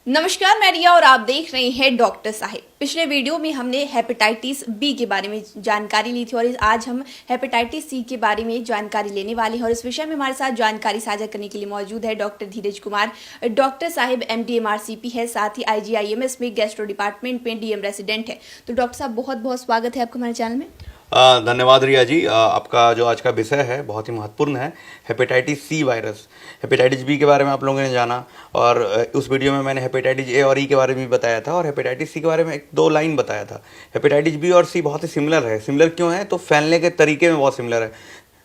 नमस्कार, मैं रिया और आप देख रहे हैं डॉक्टर साहिब। पिछले वीडियो में हमने हेपेटाइटिस बी के बारे में जानकारी ली थी और आज हम हेपेटाइटिस सी के बारे में जानकारी लेने वाले हैं और इस विषय में हमारे साथ जानकारी साझा करने के लिए मौजूद है डॉक्टर धीरज कुमार। डॉक्टर साहिब MD MRCP है, साथ ही IGIMS में गैस्ट्रो डिपार्टमेंट में DM रेसिडेंट है। तो डॉक्टर साहब, बहुत बहुत स्वागत है आपका हमारे चैनल में। धन्यवाद रिया जी। आपका जो आज का विषय है बहुत ही महत्वपूर्ण है, hepatitis C virus. Hepatitis B के बारे में आप लोगों ने जाना और उस वीडियो में मैंने हेपेटाइटिस ए और ई के बारे में भी बताया था और हेपेटाइटिस सी के बारे में एक दो लाइन बताया था। हेपेटाइटिस बी और सी बहुत ही सिमिलर है। सिमिलर क्यों है? तो फैलने के तरीके में बहुत सिमिलर है।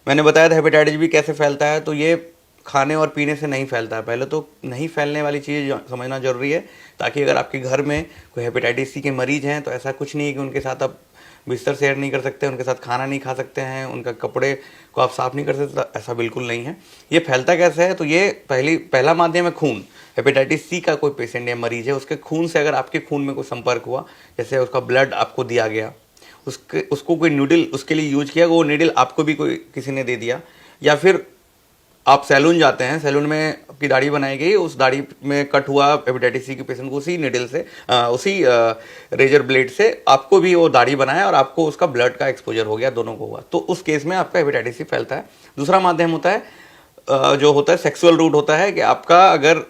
मैंने बताया था हेपेटाइटिस बी कैसे फैलता है, तो ये खाने और पीने से नहीं फैलता है। पहले तो नहीं फैलने वाली चीज़ समझना जरूरी है, ताकि अगर आपके घर में कोई हेपेटाइटिस सी के मरीज हैं तो ऐसा कुछ नहीं है कि उनके साथ आप बिस्तर शेयर नहीं कर सकते, उनके साथ खाना नहीं खा सकते हैं, उनका कपड़े को आप साफ नहीं कर सकते। ऐसा बिल्कुल नहीं है। ये फैलता कैसे है? तो ये पहला माध्यम है खून। हेपेटाइटिस सी का कोई पेशेंट या मरीज है, उसके खून से अगर आपके खून में कोई संपर्क हुआ, जैसे उसका ब्लड आपको दिया गया, उसको कोई नीडल उसके लिए यूज किया, वो नीडल आपको भी कोई किसी ने दे दिया, या फिर आप सैलून जाते हैं, सैलून में आपकी दाढ़ी बनाई गई, उस दाढ़ी में कट हुआ हेपेटाइटिस सी के पेशेंट को, उसी निडल से उसी रेजर ब्लेड से आपको भी वो दाढ़ी बनाया और आपको उसका ब्लड का एक्सपोजर हो गया, दोनों को हुआ, तो उस केस में आपका हेपेटाइटिस सी फैलता है। दूसरा माध्यम होता है जो होता है सेक्सुअल रूट होता है, कि आपका अगर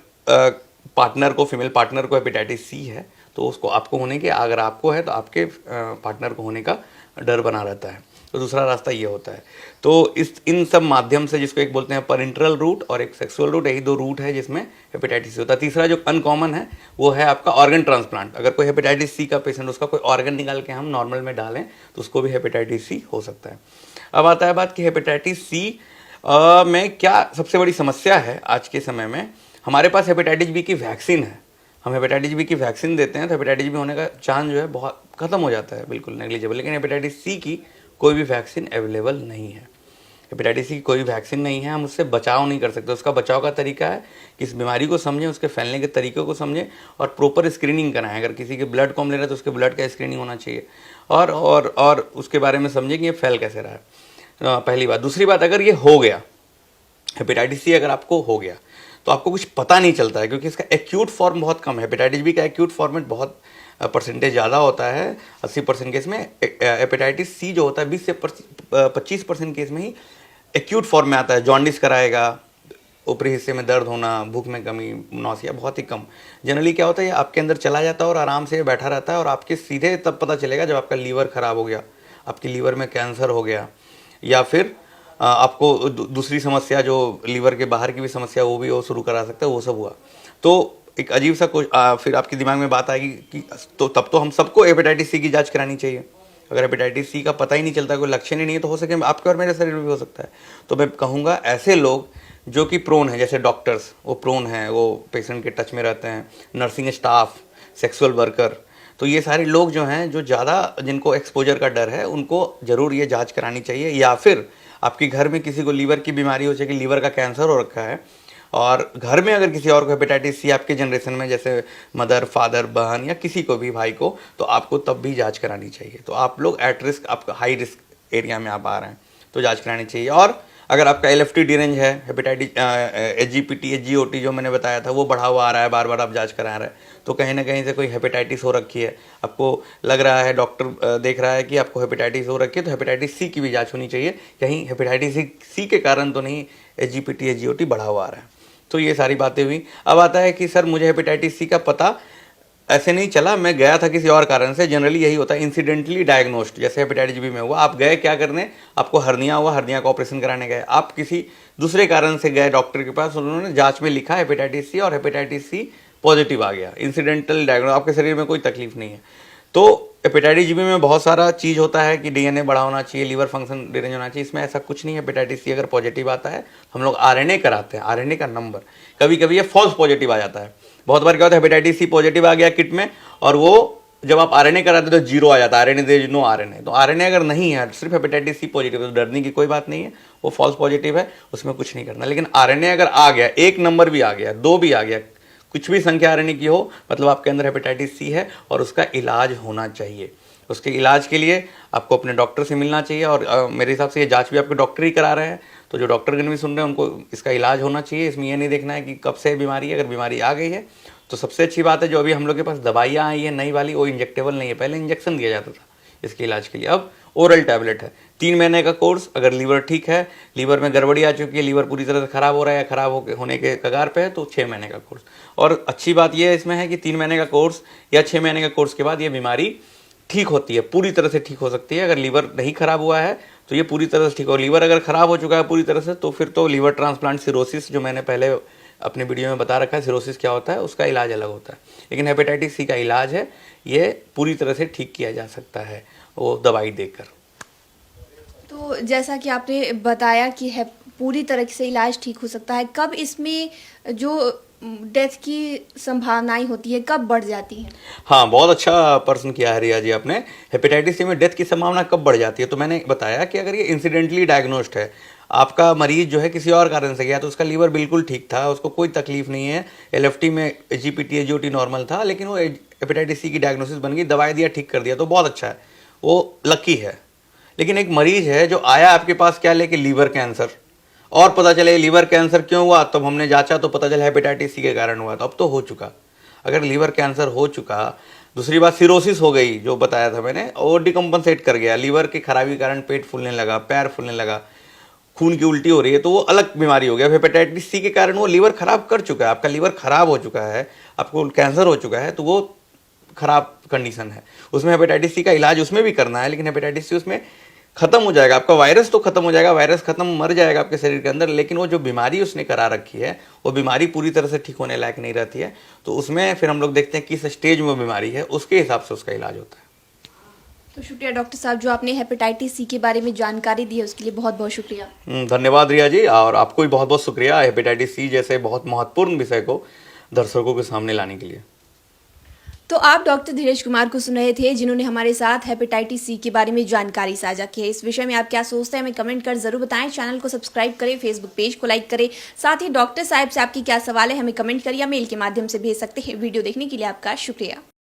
पार्टनर को, फीमेल पार्टनर को हेपेटाइटिस सी है तो उसको आपको होने के, अगर आपको है तो आपके पार्टनर को होने का डर बना रहता है। तो दूसरा रास्ता ये होता है। तो इन सब माध्यम से, जिसको एक बोलते हैं पेरेंटल रूट और एक सेक्सुअल रूट, यही दो रूट है जिसमें हेपेटाइटिस सी होता है। तीसरा जो अनकॉमन है वो है आपका ऑर्गन ट्रांसप्लांट। अगर कोई हेपेटाइटिस सी का पेशेंट, उसका कोई ऑर्गन निकाल के हम नॉर्मल में डालें तो उसको भी हेपेटाइटिस सी हो सकता है। अब आता है बात कि हेपेटाइटिस सी में क्या सबसे बड़ी समस्या है आज के समय में। हमारे पास हेपेटाइटिस बी की वैक्सीन है, हम हेपेटाइटिस बी की वैक्सीन देते हैं तो हेपेटाइटिस बी होने का चांस जो है बहुत खत्म हो जाता है, बिल्कुल नेग्लिजिबल। लेकिन हेपेटाइटिस सी की कोई भी वैक्सीन अवेलेबल नहीं है। हेपेटाइटिस सी की कोई वैक्सीन नहीं है, हम उससे बचाव नहीं कर सकते। उसका बचाव का तरीका है कि इस बीमारी को समझें, उसके फैलने के तरीकों को समझें और प्रॉपर स्क्रीनिंग कराएं। अगर किसी के ब्लड को हम ले रहे हैं तो उसके ब्लड का स्क्रीनिंग होना चाहिए और उसके बारे में समझें कि ये फैल कैसे रहा है, पहली बात। दूसरी बात, अगर ये हो गया, हेपेटाइटिस सी अगर आपको हो गया तो आपको कुछ पता नहीं चलता है, क्योंकि इसका एक्यूट फॉर्म बहुत कम है। हेपेटाइटिस बी का एक्यूट फॉर्मेट बहुत परसेंटेज ज़्यादा होता है, 80% केस में। हेपेटाइटिस सी जो होता है 20 से 25% केस में ही एक्यूट फॉर्म में आता है। जॉन्डिस कराएगा, ऊपरी हिस्से में दर्द होना, भूख में कमी, नौसिया बहुत ही कम। जनरली क्या होता है, ये आपके अंदर चला जाता है और आराम से बैठा रहता है और आपके सीधे तब पता चलेगा जब आपका लीवर ख़राब हो गया, आपके लीवर में कैंसर हो गया, या फिर आपको दूसरी समस्या जो लीवर के बाहर की भी समस्या वो शुरू करा सकता है, वो सब हुआ तो एक अजीब सा कुछ फिर आपके दिमाग में बात आएगी कि तो तब तो हम सबको हेपेटाइटिस सी की जांच करानी चाहिए। अगर हेपेटाइटिस सी का पता ही नहीं चलता, कोई लक्षण ही नहीं है, तो हो सके आपके और मेरे शरीर में भी हो सकता है। तो मैं कहूँगा ऐसे लोग जो कि प्रोन है, जैसे डॉक्टर्स वो प्रोन हैं, वो पेशेंट के टच में रहते हैं, नर्सिंग स्टाफ, सेक्सुअल वर्कर, तो ये सारे लोग जो हैं, जो ज़्यादा जिनको एक्सपोजर का डर है, उनको ज़रूर ये जाँच करानी चाहिए। या फिर आपके घर में किसी को लीवर की बीमारी हो, चाहे लीवर का कैंसर हो रखा है, और घर में अगर किसी और को हेपेटाइटिस सी आपके जनरेशन में, जैसे मदर, फादर, बहन या किसी को भी, भाई को, तो आपको तब भी जांच करानी चाहिए। तो आप लोग एट रिस्क, आपका हाई रिस्क एरिया में आप आ रहे हैं तो जांच करानी चाहिए। और अगर आपका LFT डिरेंज है, हेपेटाइटिस HGPT HGOT जो मैंने बताया था वो बढ़ा हुआ आ रहा है, बार बार आप जांच करा रहे हैं, तो कहीं ना कहीं से कोई हेपेटाइटिस हो रखी है, आपको लग रहा है, डॉक्टर देख रहा है कि आपको हेपेटाइटिस हो रखी है, तो हेपेटाइटिस सी की भी जांच होनी चाहिए, कहीं हेपेटाइटिस सी के कारण तो नहीं HGPT HGOT बढ़ा हुआ आ रहा है। तो ये सारी बातें हुई। अब आता है कि सर मुझे हेपेटाइटिस सी का पता ऐसे नहीं चला, मैं गया था किसी और कारण से। जनरली यही होता है, इंसिडेंटली डायग्नोस्ड, जैसे हेपेटाइटिस बी में हुआ, आप गए क्या करने, आपको हर्निया हुआ, हर्निया का ऑपरेशन कराने गए, आप किसी दूसरे कारण से गए डॉक्टर के पास, उन्होंने जांच में लिखा हेपेटाइटिस सी और हेपेटाइटिस सी पॉजिटिव आ गया, इंसिडेंटल डायग्नोस, आपके शरीर में कोई तकलीफ नहीं है। तो हेपेटाइटिस बी में बहुत सारा चीज़ होता है कि DNA बड़ा होना चाहिए, लीवर फंक्शन डिरेंज होना चाहिए, इसमें ऐसा कुछ नहीं है। हेपेटाइटिस सी अगर पॉजिटिव आता है हम लोग RNA कराते हैं, RNA का नंबर, कभी कभी ये फॉल्स पॉजिटिव आ जाता है। बहुत बार क्या होता है, हेपेटाइटिस सी पॉजिटिव आ गया किट में, और वो जब आप RNA कराते तो 0 आ जाता है, RNA there is no RNA। तो RNA अगर नहीं है, सिर्फ हेपेटाइटिस सी पॉजिटिव है, तो डरने की कोई बात नहीं है, वो फॉल्स पॉजिटिव है, उसमें कुछ नहीं करना। लेकिन RNA अगर आ गया, 1 नंबर भी आ गया, 2 भी आ गया, कुछ भी संख्या RNA की हो, मतलब आपके अंदर हेपेटाइटिस सी है और उसका इलाज होना चाहिए। उसके इलाज के लिए आपको अपने डॉक्टर से मिलना चाहिए, और मेरे हिसाब से ये जांच भी आपके डॉक्टर ही करा रहे हैं, तो जो डॉक्टर भी सुन रहे हैं उनको इसका इलाज होना चाहिए। इसमें ये नहीं देखना है कि कब से बीमारी है, अगर बीमारी आ गई है तो सबसे अच्छी बात है जो अभी हम लोग के पास दवाइयाँ आई है नई वाली, वो इंजेक्टेबल नहीं है। पहले इंजेक्शन दिया जाता था इसके इलाज के लिए, अब ओरल टैबलेट है। 3 महीने का कोर्स। अगर लीवर ठीक है, लीवर में गड़बड़ी आ चुकी है, लीवर पूरी तरह से खराब हो रहा है या खराब होने के कगार पे है, तो 6 महीने का कोर्स। और अच्छी बात यह इसमें है कि 3 महीने का कोर्स या 6 महीने का कोर्स के बाद ये बीमारी ठीक होती है, पूरी तरह से ठीक हो सकती है। अगर लीवर नहीं खराब हुआ है तो ये पूरी तरह से ठीक हो। लीवर अगर खराब हो चुका है पूरी तरह से, तो फिर तो लीवर ट्रांसप्लांट, सिरोसिस, जो मैंने पहले अपने वीडियो में बता रखा है सिरोसिस क्या होता है, उसका इलाज अलग होता है। लेकिन हेपेटाइटिस सी का इलाज है, ये पूरी तरह से ठीक किया जा सकता है वो दवाई देकर। तो जैसा कि आपने बताया कि है पूरी तरह से इलाज ठीक हो सकता है, कब इसमें जो डेथ की संभावनाएं होती है कब बढ़ जाती है? हाँ, बहुत अच्छा प्रश्न किया है रिया जी आपने। हेपेटाइटिस सी में डेथ की संभावना कब बढ़ जाती है? तो मैंने बताया कि अगर ये इंसिडेंटली डायग्नोस्ड है, आपका मरीज जो है किसी और कारण से गया, तो उसका लीवर बिल्कुल ठीक था, उसको कोई तकलीफ नहीं है, एलएफटी में जीपीटी एजीओटी नॉर्मल था, लेकिन वो हेपेटाइटिस सी की डायग्नोसिस बन गई, दवाई दिया, ठीक कर दिया, तो बहुत अच्छा है, वो लकी है। लेकिन एक मरीज है जो आया आपके पास क्या लेके, लीवर कैंसर, और पता चले लीवर कैंसर क्यों हुआ, तब हमने जांचा तो पता चला हेपेटाइटिस सी के कारण हुआ। तो अब तो हो चुका, अगर लीवर कैंसर हो चुका, दूसरी बात सिरोसिस हो गई जो बताया था मैंने, और डिकम्पनसेट कर गया, लीवर की खराबी के कारण पेट फूलने लगा, पैर फूलने लगा, खून की उल्टी हो रही है, तो वो अलग बीमारी हो गया। हेपेटाइटिस सी के कारण वो लीवर खराब कर चुका है, आपका लीवर खराब हो चुका है, आपको कैंसर हो चुका है, तो वो खराब कंडीशन है। उसमें हेपेटाइटिस सी का इलाज उसमें भी करना है, लेकिन हेपेटाइटिस सी उसमें खत्म हो जाएगा, आपका वायरस तो खत्म हो जाएगा, वायरस खत्म, मर जाएगा आपके शरीर के अंदर, लेकिन वो जो बीमारी उसने करा रखी है वो बीमारी पूरी तरह से ठीक होने लायक नहीं रहती है। तो उसमें फिर हम लोग देखते हैं किस स्टेज में वो बीमारी है, उसके हिसाब से उसका इलाज होता है। तो शुक्रिया डॉक्टर साहब, जो आपने हेपेटाइटिस सी के बारे में जानकारी दी है उसके लिए बहुत बहुत शुक्रिया। धन्यवाद रिया जी, और आपको भी बहुत बहुत शुक्रिया हेपेटाइटिस सी जैसे बहुत महत्वपूर्ण विषय को दर्शकों के सामने लाने के लिए। तो आप डॉक्टर धीरज कुमार को सुन रहे थे, जिन्होंने हमारे साथ हेपेटाइटिस सी के बारे में जानकारी साझा की है। इस विषय में आप क्या सोचते हैं हमें कमेंट कर जरूर बताएं। चैनल को सब्सक्राइब करें, फेसबुक पेज को लाइक करें, साथ ही डॉक्टर साहब से आपकी क्या सवाल है हमें कमेंट करिए या मेल के माध्यम से भेज सकते हैं। वीडियो देखने के लिए आपका शुक्रिया।